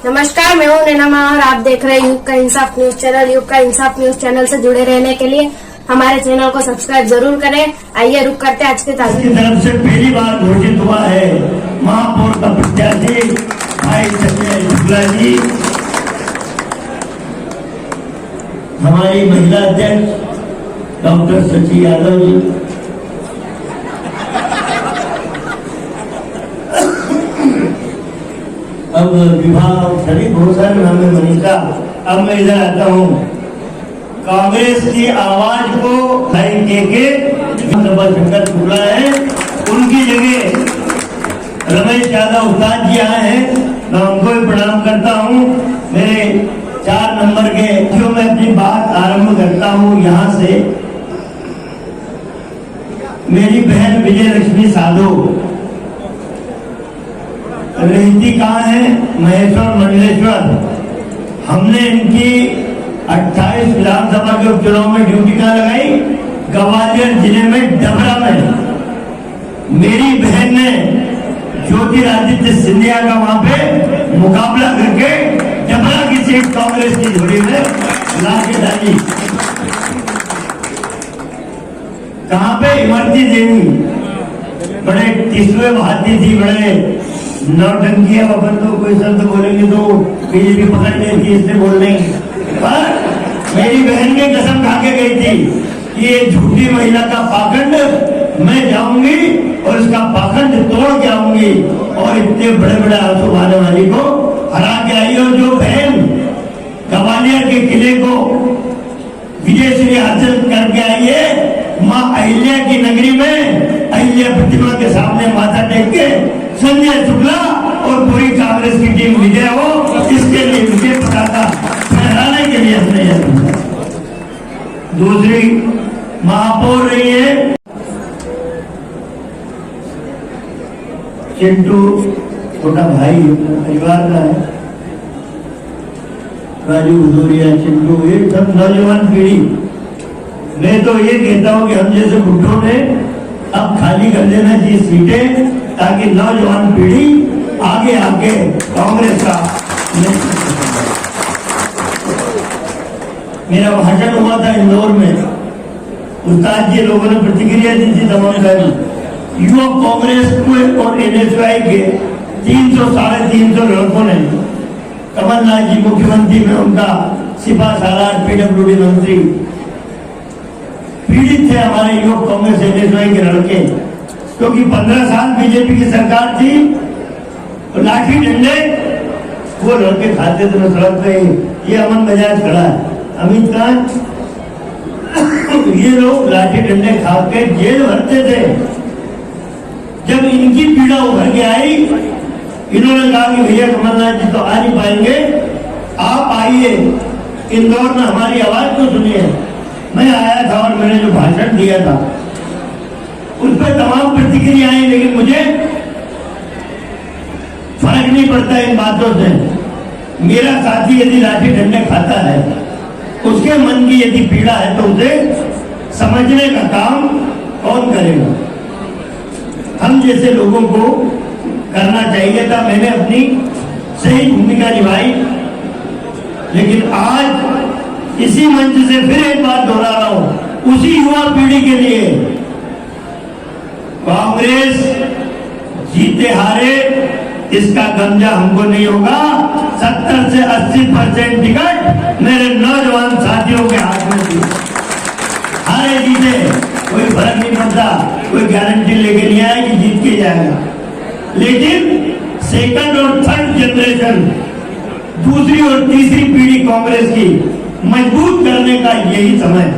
नमस्कार, मैं हूं नैना और आप देख रहे हैं युग का इंसाफ न्यूज चैनल। युग का इंसाफ न्यूज चैनल से जुड़े रहने के लिए हमारे चैनल को सब्सक्राइब जरूर करें। आइए रुक करते आज के ताज़ा की तरफ से पहली बार घोषित हुआ है महापौर का प्रत्याशी भाई संजय शुक्ला जी, हमारी महिला अध्यक्ष डॉक्टर सची यादव जी, अब विभाग शरीफ भूषण हमें मनीषा। अब मैं इधर आता हूँ, कांग्रेस की आवाज को के शंकर शुक्ला है, उनकी जगह रमेश यादव उस्ताद जी आए हैं। मैं उनको भी प्रणाम करता हूँ। मेरे 4 नंबर के जो मैं अपनी बात आरंभ करता हूँ यहाँ से। मेरी बहन विजय लक्ष्मी साधु रहती कहाँ है? महेश्वर मंडलेश्वर। हमने इनकी 28 विधानसभा के उपचुनाव में ड्यूटी कहाँ लगाई? ग्वालियर जिले में डबरा में। मेरी बहन ने ज्योतिरादित्य सिंधिया का वहां पे मुकाबला करके डबरा की सीट कांग्रेस की झोली में लाके डाली। कहाँ पे? इमरती देवी। बड़े टिस्वे बहाती थी, बड़े नौटंकी। अब अपन तो कोई शब्द बोलेंगे तो बीजेपी पकड़ लेगी, इससे बोल देंगे। पर मेरी बहन ने कसम खा के गई थी कि ये झूठी महिला का पाखंड मैं जाऊंगी और इसका पाखंड तोड़ के आऊंगी और इतने बड़े बड़े आंसू बहाने वाली को हरा के आई। और जो बहन ग्वालियर के किले को विजय श्री हासिल करके आई है, माँ अहिल्या की नगरी में अहिल्या प्रतिमा के सामने माथा टेक के संजय शुक्ला और पूरी कांग्रेस की टीम विजय हो, इसके लिए विजय पताका फहराने के लिए हमने यह। दूसरी महापौर रही है चिंटू, छोटा भाई परिवार का है, राजू भदौरिया, चिंटू, ये सब नौजवान पीढ़ी। मैं तो ये कहता हूँ कि हम जैसे बुढ़ों ने अब खाली कर देना चाहिए सीटें, ताकि नौजवान पीढ़ी आगे आके कांग्रेस का। मेरा भाषण हुआ था इंदौर में, उस्ताद जी लोगों ने प्रतिक्रिया दी थी तमाम सारी। युवा कांग्रेस को और एनएसयूआई के 300-350 लड़कों ने कमलनाथ जी मुख्यमंत्री में उनका सिपा सालार पीडब्ल्यूडी मंत्री पीड़ित थे हमारे युवक कांग्रेस एनएसयूआई के लड़के, क्योंकि 15 साल बीजेपी की सरकार थी, तो लाठी डंडे वो लड़के खाते थे सड़क पे। ये अमन बजाज खड़ा है, अमित खान, ये लोग लाठी डंडे खा के जेल भरते थे। जब इनकी पीड़ा उभर के आई, इन्होंने कहा कि भैया कमलनाथ जी तो आ नहीं पाएंगे, आप आइए इंदौर में हमारी आवाज को सुनिए। मैं आया था और मैंने जो भाषण दिया था उस पर तमाम प्रतिक्रिया आई, लेकिन मुझे फर्क नहीं पड़ता इन बातों से। मेरा साथी यदि लाठी डंडे खाता है, उसके मन की यदि पीड़ा है, तो उसे समझने का काम कौन करेगा? हम जैसे लोगों को करना चाहिए था। मैंने अपनी सही भूमिका निभाई, लेकिन आज इसी मंच से फिर एक बात दोहरा रहा हूं, उसी युवा पीढ़ी के लिए। कांग्रेस जीते हारे इसका गमजा हमको नहीं होगा। 70 से 80% टिकट मेरे नौजवान साथियों के हाथ में थी। हारे जीते कोई फर्क नहीं पड़ता, कोई गारंटी लेके नहीं आया कि जीत के जाएगा। लेकिन सेकंड और थर्ड जनरेशन, दूसरी और तीसरी पीढ़ी कांग्रेस की मजबूत करने का यही समय,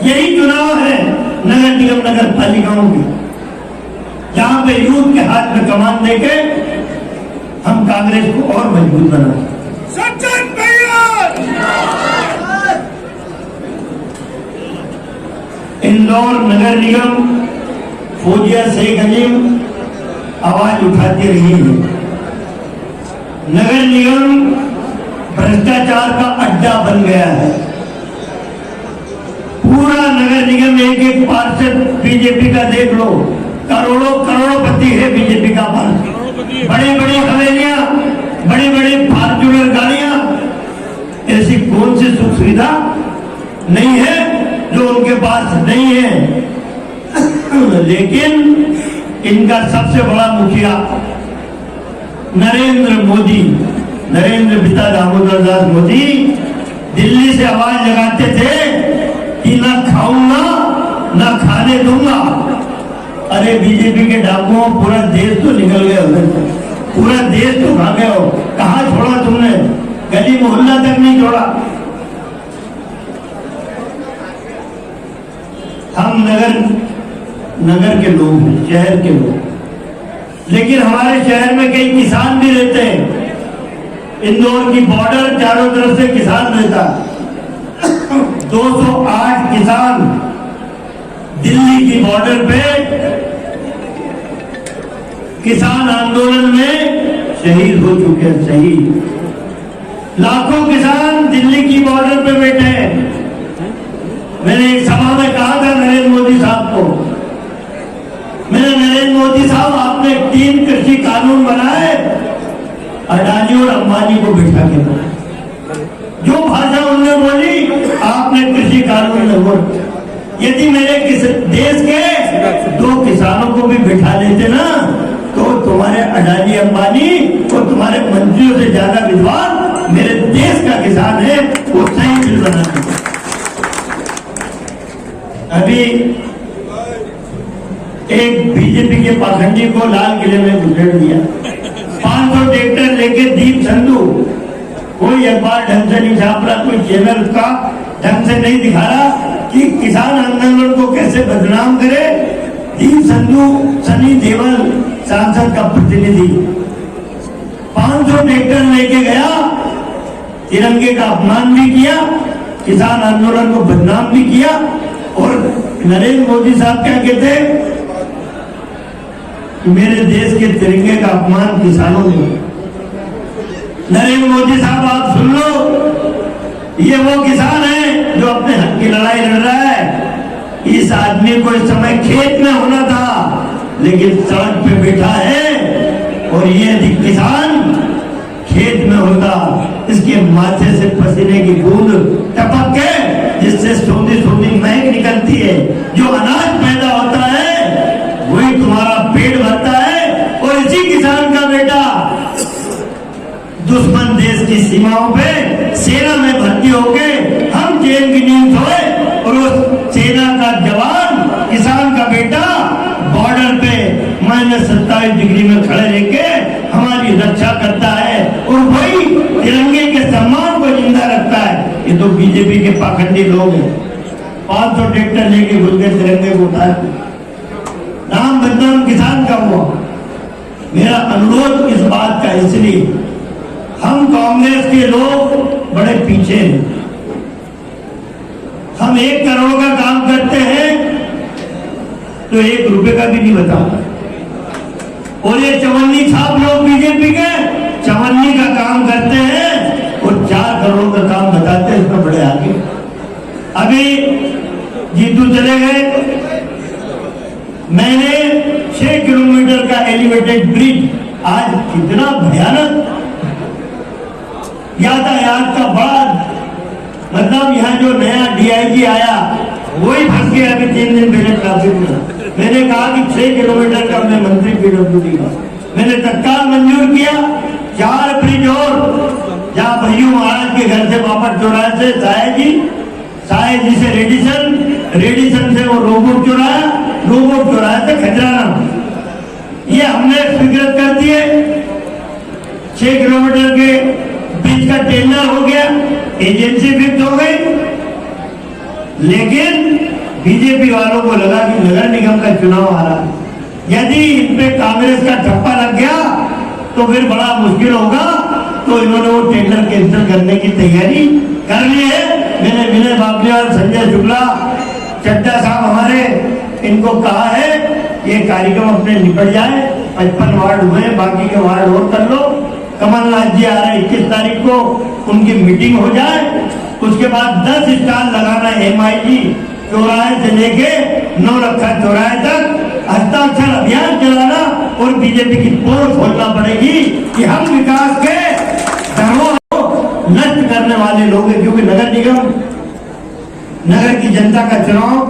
यही चुनाव है नगर निगम नगर पालिकाओं की, जहां पे यूथ के हाथ में कमान देके हम कांग्रेस को और मजबूत बनाएं। इंदौर नगर निगम फौजिया शेख अजीम आवाज उठाती रही है। नगर निगम भ्रष्टाचार का अड्डा बन गया है। पूरा नगर निगम एक पार्षद बीजेपी का देख लो, करोड़ों करोड़पति है बीजेपी का पार्षद। बड़ी बड़ी हवेलियां, बड़े बड़े फार्चूनर सुविधा नहीं है जो उनके पास नहीं है। लेकिन इनका सबसे बड़ा मुखिया नरेंद्र पिता दामोदर दास मोदी दिल्ली से आवाज लगाते थे कि ना खाऊंगा ना खाने दूंगा। अरे बीजेपी के डाकुओं, पूरा देश तो निकल गया उधर से, पूरा देश तो खा गए हो। कहाँ छोड़ा तुमने? गली मोहल्ला तक नहीं छोड़ा। हम नगर के लोग हैं, शहर के लोग, लेकिन हमारे शहर में कई किसान भी रहते हैं। इंदौर की बॉर्डर चारों तरफ से किसान रहता। 208 किसान दिल्ली की बॉर्डर पे किसान आंदोलन में शहीद हो चुके हैं। शहीद लाखों किसान दिल्ली की बॉर्डर पे बैठे हैं। मैंने एक सभा में कहा था नरेंद्र मोदी साहब को, मैंने नरेंद्र मोदी साहब, आपने 3 कृषि कानून बनाए, अडानी और अंबानी को बिठा के बनाए। जो भाषा उन्होंने बोली आपने कृषि कानून में बोल। यदि मेरे देश के 2 किसानों को भी बिठा लेते ना, तो तुम्हारे अडानी अंबानी और तुम्हारे मंत्रियों से ज्यादा विद्वान मेरे देश का किसान है, वो सही बिल बनाते। अभी एक बीजेपी के पाखंडी को लाल किले में घुसेड़ दिया। 500 ट्रैक्टर लेके दीप संधू, कोई अखबार ढंग से नहीं छाप रहा, कोई चैनल का ढंग से नहीं दिखा रहा कि किसान आंदोलन को कैसे बदनाम करे। दीप संधू सनी देवल सांसद का प्रतिनिधि 500 ट्रैक्टर लेके गया, तिरंगे का अपमान भी किया, किसान आंदोलन को बदनाम भी किया। और नरेंद्र मोदी साहब क्या कहते, मेरे देश के तिरंगे का अपमान किसानों ने। नरेंद्र मोदी साहब आप सुन लो, ये वो किसान है जो अपने हक की लड़ाई लड़ रहा है। इस आदमी को इस समय खेत में होना था, लेकिन सड़क पे बैठा है। और ये किसान खेत में होता, इसके माथे से पसीने की बूंद टपक के, जिससे सोंधी सोंधी महक निकलती है, जो अनाज पैदा होता है वही तुम्हारा पेट भरता है। और इसी किसान का बेटा दुश्मन देश की सीमाओं पे सेना में भर्ती होके हम चैन की नींद सोए, और उस सेना का जवान किसान का बेटा बॉर्डर पे -27 डिग्री में खड़े रहकर हमारी रक्षा करता है, और वही तिरंगे के सम्मान को जिंदा रखता है। ये तो बीजेपी के पाखंडी लोग हैं। 500 ट्रैक्टर लेके घुस गए, तिरंगे को उठाया, नाम बदनाम किसान का हुआ। मेरा अनुरोध इस बात का, इसलिए हम कांग्रेस के लोग बड़े पीछे हैं। हम 1 करोड़ का काम करते हैं तो 1 रुपए का भी नहीं बताता। और ये चवन्नी छाप लोग बीजेपी के चवन्नी का काम करते हैं और 4 करोड़ का काम बताते हैं, इसमें बड़े आगे। अभी जीतू चले गए, मैंने 6 किलोमीटर का एलिवेटेड ब्रिज, आज कितना भयानक यातायात का बड़ा, मतलब यहाँ जो नया डीआईजी आया वही फंस गया अभी 3 दिन पहले ट्रैफिक में। मैंने कहा कि 6 किलोमीटर का मैं मंत्री पीडब्ल्यूडी का मैंने तत्काल मंजूर किया। 4 ब्रिज और, जहाँ भैयू महाराज के घर से वापस चौराहे से साय जी से रेडिसन से वो रोबोट चौराहे से खजराना, ये हमने स्वीकृत कर दिए। 6 किलोमीटर के ब्रिज का टेंडर हो गया, एजेंसी फिक्स हो गई। लेकिन बीजेपी वालों को लगा कि नगर निगम का चुनाव आ रहा है, यदि इन पे कांग्रेस का ठप्पा लग गया तो फिर बड़ा मुश्किल होगा। तो इन्होंने वो टेंडर कैंसिल करने की तैयारी कर ली है। मैंने विनय बाबली और संजय शुक्ला चड्डा साहब हमारे, इनको कहा है ये कार्यक्रम अपने निपट जाए। 55 वार्ड हुए, बाकी के वार्ड और कर लो। कमलनाथ जी आ रहे 21 तारीख को, उनकी मीटिंग हो जाए। उसके बाद 10 स्टाल लगाना MIG चौराहे से लेके नौलखा चौराहे तक हस्ताक्षर अभियान चलाना, और बीजेपी की पोल खोलना पड़ेगी कि हम विकास के धरोहर को नष्ट करने वाले लोग हैं। क्योंकि नगर निगम नगर की जनता का चुनाव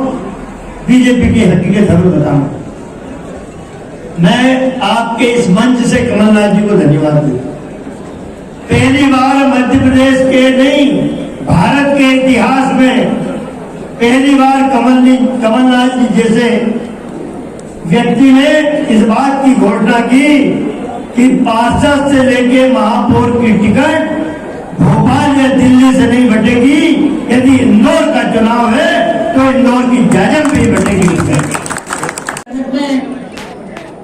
बीजेपी की हकीकत जरूर बताऊं। मैं आपके इस मंच से कमलनाथ जी को धन्यवाद दूं। पहली बार मध्य प्रदेश के नहीं भारत के इतिहास में पहली बार कमलनाथ जी जैसे व्यक्ति ने इस बात की घोषणा की कि पार्षद से लेके महापौर की टिकट भोपाल या दिल्ली से नहीं बटेगी। यदि इंदौर का चुनाव है तो इंदौर की जाजम पे ही बटेगी।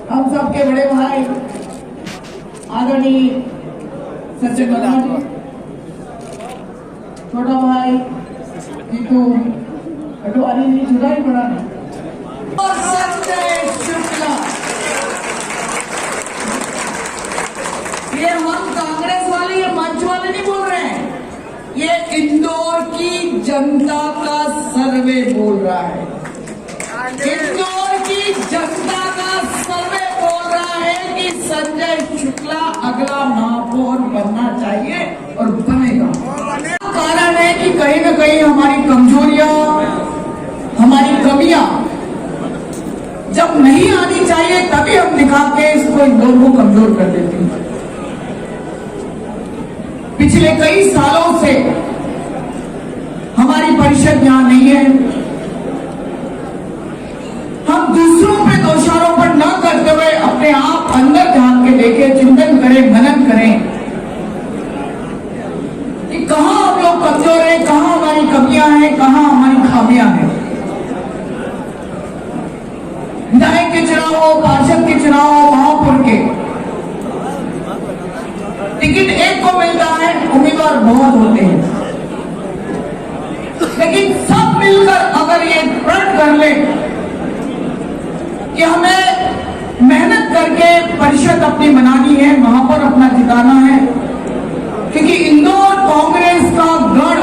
हम सबके बड़े भाई आदरणीय सचिन वर्मा जी, छोटा भाई जीतू अडवाणी जी, जुड़ा ही बड़ा और संजय शुक्ला। ये हम कांग्रेस वाले ये मंच वाले नहीं बोल रहे हैं, ये इंदौर की जनता का सर्वे बोल रहा है। इंदौर की जनता का सर्वे बोल रहा है कि संजय शुक्ला अगला महापौर बनना चाहिए और बनेगा। कारण है कि कहीं न कहीं हमारी कमजोरियां, हमारी कमियां जब नहीं आनी चाहिए तभी हम दिखा के इसको इंदौर को कमजोर कर देते हैं। पिछले कई सालों से हमारी परिषद यहां नहीं है। हम दूसरों पे दोषारोपण न करते हुए अपने आप अंदर झांक के देखें, चिंतन करें, मनन करें कि कहां हम लोग कमजोर हैं, कहां हमारी कमियां हैं, कहां हमारी खामियां हैं। विधायक के चुनाव हो, पार्षद के चुनाव हो, महापौर के टिकट एक को मिलता है, उम्मीदवार बहुत होते हैं, लेकिन सब मिलकर अगर ये प्रण कर ले कि हमें मेहनत करके परिषद अपनी बनानी है, महापौर अपना जिताना है, क्योंकि इंदौर कांग्रेस का गढ़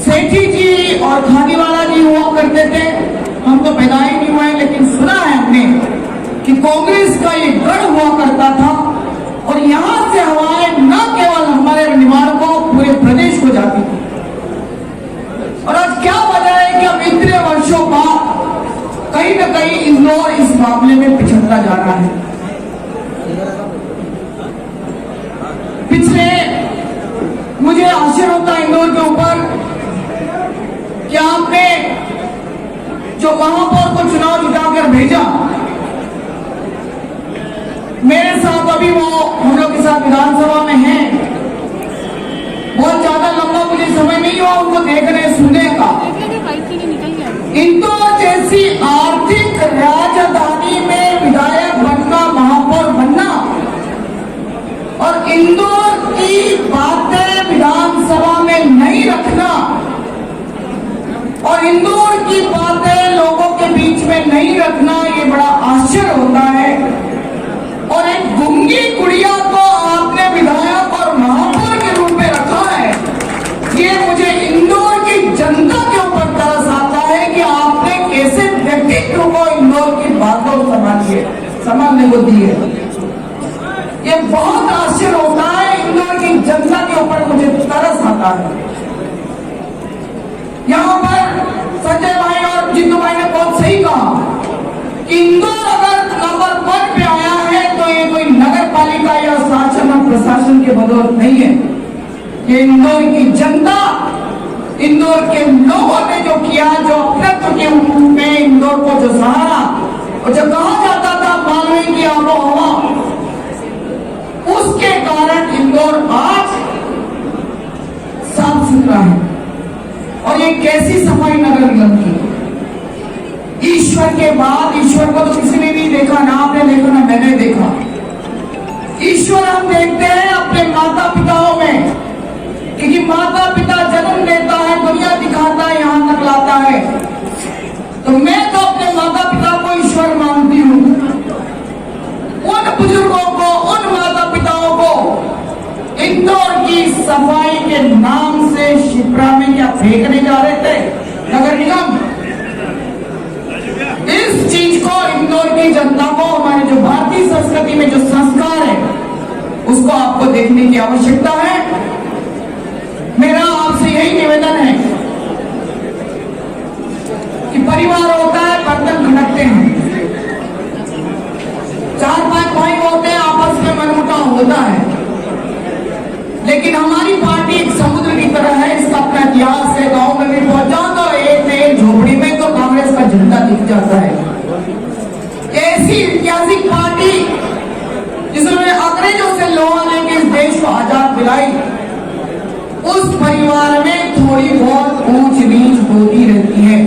सेठी जी और खानीवाला जी हुआ करते थे। हम तो पैदा ही नहीं हुए, लेकिन सुना है हमने कि कांग्रेस का ये गढ़ हुआ करता था और यहां से हवाएं न केवल हमारे निवारकों पूरे प्रदेश को जाती थी। और आज क्या वजह है कि अब इतने वर्षों बाद कहीं न कहीं इंदौर इस मामले में पिछड़ता जा रहा है। पिछले मुझे आश्चर्य होता है इंदौर के ऊपर कि आपने जो महापौर को चुनाव जिताकर भेजा, मेरे साथ अभी वो हम लोग के साथ विधानसभा में हैं, बहुत ज्यादा लंबा मुझे समय नहीं हुआ उनको देखने सुनने का। इंदौर जैसी आर्थिक राजधानी में विधायक बनना, महापौर बनना और इंदौर की बातें विधानसभा में नहीं रखना और इंदौर की बातें लोगों के बीच में नहीं रखना, ये बड़ा आश्चर्य होता है। और एक गूंगी गुड़िया को आपने विधायक और महापौर के रूप में रखा है, ये मुझे इंदौर की जनता के ऊपर तरस आता है कि आपने कैसे व्यक्तित्व को इंदौर की बातों संभालने को दी है। ये बहुत आश्चर्य होता है, इंदौर की जनता के ऊपर मुझे तरस आता है। यहाँ पर संजय भाई और जितू भाई ने बहुत सही कहा कि इंदौर अगर नंबर 1 पे आया है तो ये कोई नगर पालिका या शासन और प्रशासन के बदौलत नहीं है। ये इंदौर की जनता, इंदौर के लोगों ने जो किया, जो अपने के रूप में इंदौर को जो सहारा और जो कहा जाता था मालवे की आबो हवा, उसके कारण इंदौर आज साफ सुथरा है। और ये कैसी सफाई नगर निगम की, ईश्वर के बाद, ईश्वर को तो किसी ने नहीं देखा, ना आपने देखा ना मैंने देखा। ईश्वर हम देखते हैं अपने माता पिताओं में, क्योंकि माता पिता जन्म देता है, दुनिया दिखाता है, यहां तक लाता है। तो मैं तो अपने माता पिता को ईश्वर मानती हूँ। उन बुजुर्गों को, उन माता पिताओं को इंदौर की सफाई के नाम से शिप्रा में क्या फेंकने जा रहे थे नगर निगम, इस चीज को इंदौर की जनता को, हमारे जो भारतीय संस्कृति में जो संस्कार है, उसको आपको देखने की आवश्यकता है। मेरा आपसे यही निवेदन है परिवार होता है, बर्तन खड़कते हैं, 4-5 भाई होते हैं, आपस में मनमुटाव होता है। लेकिन हमारी पार्टी एक समुद्र की तरह है, इसका अपना इतिहास है। गांव में भी पहुंचा तो एक न एक झोपड़ी में तो कांग्रेस का झंडा दिख जाता है। ऐसी ऐतिहासिक पार्टी जिसने अंग्रेजों से लोहा लेके इस देश को आजाद दिलाई, उस परिवार में थोड़ी बहुत ऊंच नीच होती रहती है।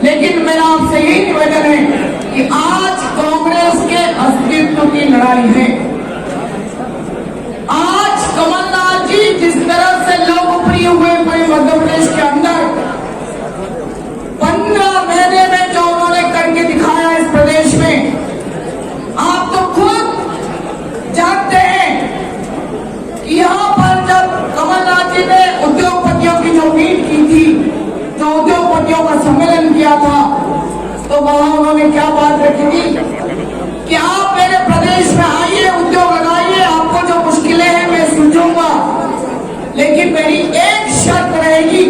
लेकिन मेरा आपसे यही निवेदन है कि आज कांग्रेस के अस्तित्व की लड़ाई है। आज कमलनाथ जी जिस तरह से लोकप्रिय हुए पूरे मध्य प्रदेश के अंदर, 15 महीने में जो उन्होंने करके दिखाया इस प्रदेश में, आप तो खुद जानते हैं कि यहाँ पर जब कमलनाथ जी ने उद्योगपतियों की जो मीट की थी, जो उद्योगपतियों का सम्मेलन किया था, तो वहां उन्होंने क्या बात रखी थी कि आप मेरे प्रदेश में आइए, उद्योग लगाइए, आपको जो मुश्किलें हैं मैं सुलझूंगा, लेकिन मेरी एक शर्त रहेगी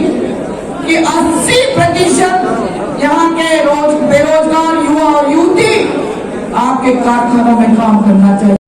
कि 80% यहाँ के बेरोजगार युवा और युवती आपके कारखानों में काम करना चाहिए।